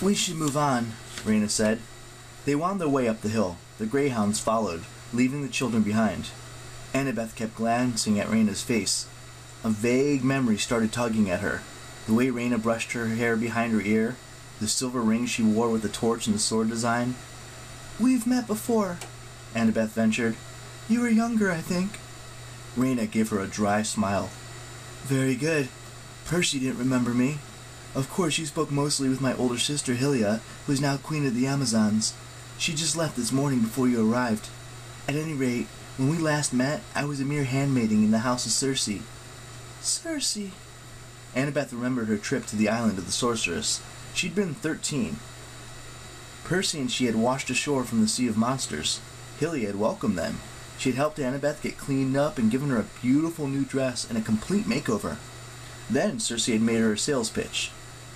We should move on, Raina said. They wound their way up the hill. The greyhounds followed, leaving the children behind. Annabeth kept glancing at Raina's face. A vague memory started tugging at her. The way Raina brushed her hair behind her ear, the silver ring she wore with the torch and the sword design. We've met before, Annabeth ventured. You were younger, I think. Raina gave her a dry smile. Very good. Percy didn't remember me. Of course, you spoke mostly with my older sister, Hylia, who is now Queen of the Amazons. She just left this morning before you arrived. At any rate, when we last met, I was a mere handmaiden in the house of Circe. Circe? Annabeth remembered her trip to the island of the sorceress. She'd been 13. Percy and she had washed ashore from the Sea of Monsters. Hylia had welcomed them. She had helped Annabeth get cleaned up and given her a beautiful new dress and a complete makeover. Then Circe had made her a sales pitch.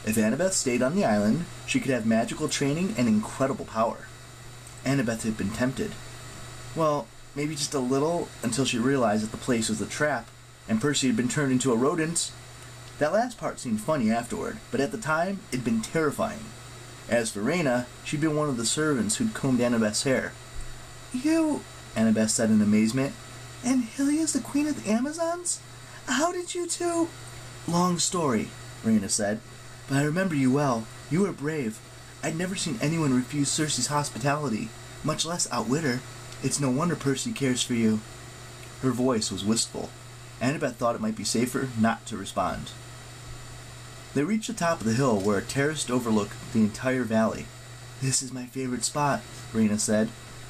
If Annabeth stayed on the island, she could have magical training and incredible power. Annabeth had been tempted. Well, maybe just a little, until she realized that the place was a trap, and Percy had been turned into a rodent. That last part seemed funny afterward, but at the time, it'd been terrifying. As for Raina, she'd been one of the servants who'd combed Annabeth's hair. You, Annabeth said in amazement, and Hylia's the Queen of the Amazons? How did you two? Long story, Raina said, but I remember you well. You were brave. I'd never seen anyone refuse Circe's hospitality, much less outwit her. It's no wonder Percy cares for you. Her voice was wistful. Annabeth thought it might be safer not to respond. They reached the top of the hill where a terrace overlooked the entire valley. This is my favorite spot, Raina said.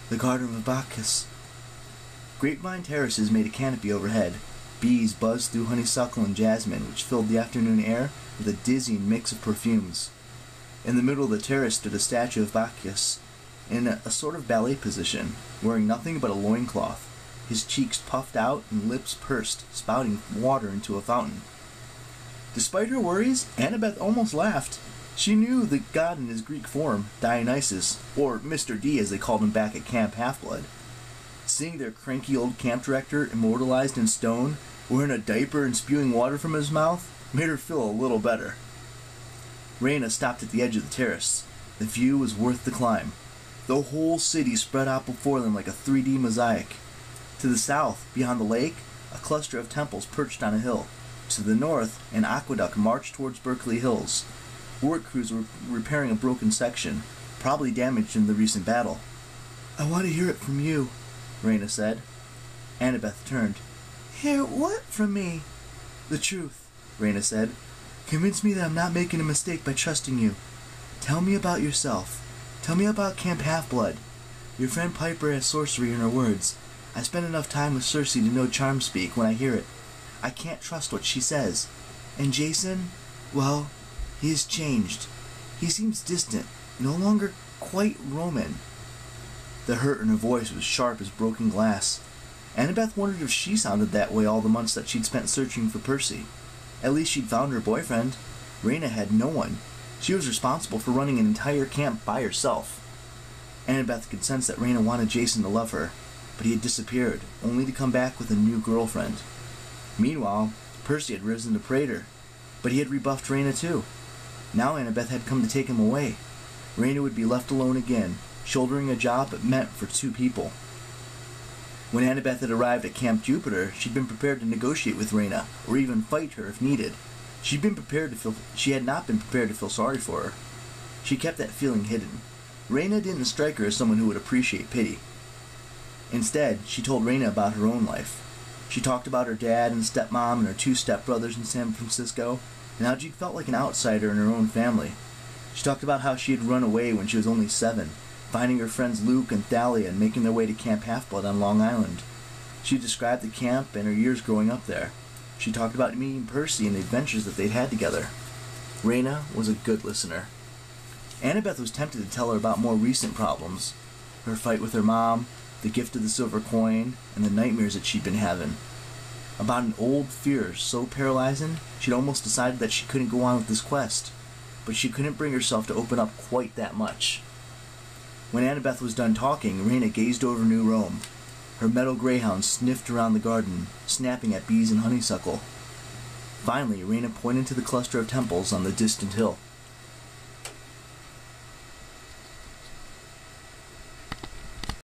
The Garden of Bacchus. Grapevine terraces made a canopy overhead. Bees buzzed through honeysuckle and jasmine, which filled the afternoon air with a dizzying mix of perfumes. In the middle of the terrace stood a statue of Bacchus, in a sort of ballet position, wearing nothing but a loincloth, his cheeks puffed out and lips pursed, spouting water into a fountain. Despite her worries, Annabeth almost laughed. She knew the god in his Greek form, Dionysus, or Mr. D as they called him back at Camp Half-Blood. Seeing their cranky old camp director immortalized in stone, wearing a diaper and spewing water from his mouth, made her feel a little better. Raina stopped at the edge of the terrace. The view was worth the climb. The whole city spread out before them like a 3D mosaic. To the south, beyond the lake, a cluster of temples perched on a hill. To the north, an aqueduct marched towards Berkeley Hills. Work crews were repairing a broken section, probably damaged in the recent battle. I want to hear it from you, Raina said. Annabeth turned. Hear what from me? The truth, Raina said. Convince me that I'm not making a mistake by trusting you. Tell me about yourself. Tell me about Camp Half-Blood. Your friend Piper has sorcery in her words. I spend enough time with Circe to know charm speak when I hear it. I can't trust what she says. And Jason, well, he has changed. He seems distant, no longer quite Roman. The hurt in her voice was sharp as broken glass. Annabeth wondered if she sounded that way all the months that she'd spent searching for Percy. At least she'd found her boyfriend. Raina had no one. She was responsible for running an entire camp by herself. Annabeth could sense that Raina wanted Jason to love her, but he had disappeared, only to come back with a new girlfriend. Meanwhile, Percy had risen to praetor, but he had rebuffed Raina too. Now Annabeth had come to take him away. Raina would be left alone again, shouldering a job meant for two people. When Annabeth had arrived at Camp Jupiter, she'd been prepared to negotiate with Raina, or even fight her if needed. She had not been prepared to feel sorry for her. She kept that feeling hidden. Raina didn't strike her as someone who would appreciate pity. Instead, she told Raina about her own life. She talked about her dad and stepmom and her two stepbrothers in San Francisco, and how she felt like an outsider in her own family. She talked about how she had run away when she was only 7, finding her friends Luke and Thalia and making their way to Camp Half-Blood on Long Island. She described the camp and her years growing up there. She talked about meeting Percy and the adventures that they'd had together. Raina was a good listener. Annabeth was tempted to tell her about more recent problems. Her fight with her mom, the gift of the silver coin, and the nightmares that she'd been having. About an old fear so paralyzing, she'd almost decided that she couldn't go on with this quest. But she couldn't bring herself to open up quite that much. When Annabeth was done talking, Raina gazed over New Rome. Her metal greyhound sniffed around the garden, snapping at bees and honeysuckle. Finally, Raina pointed to the cluster of temples on the distant hill.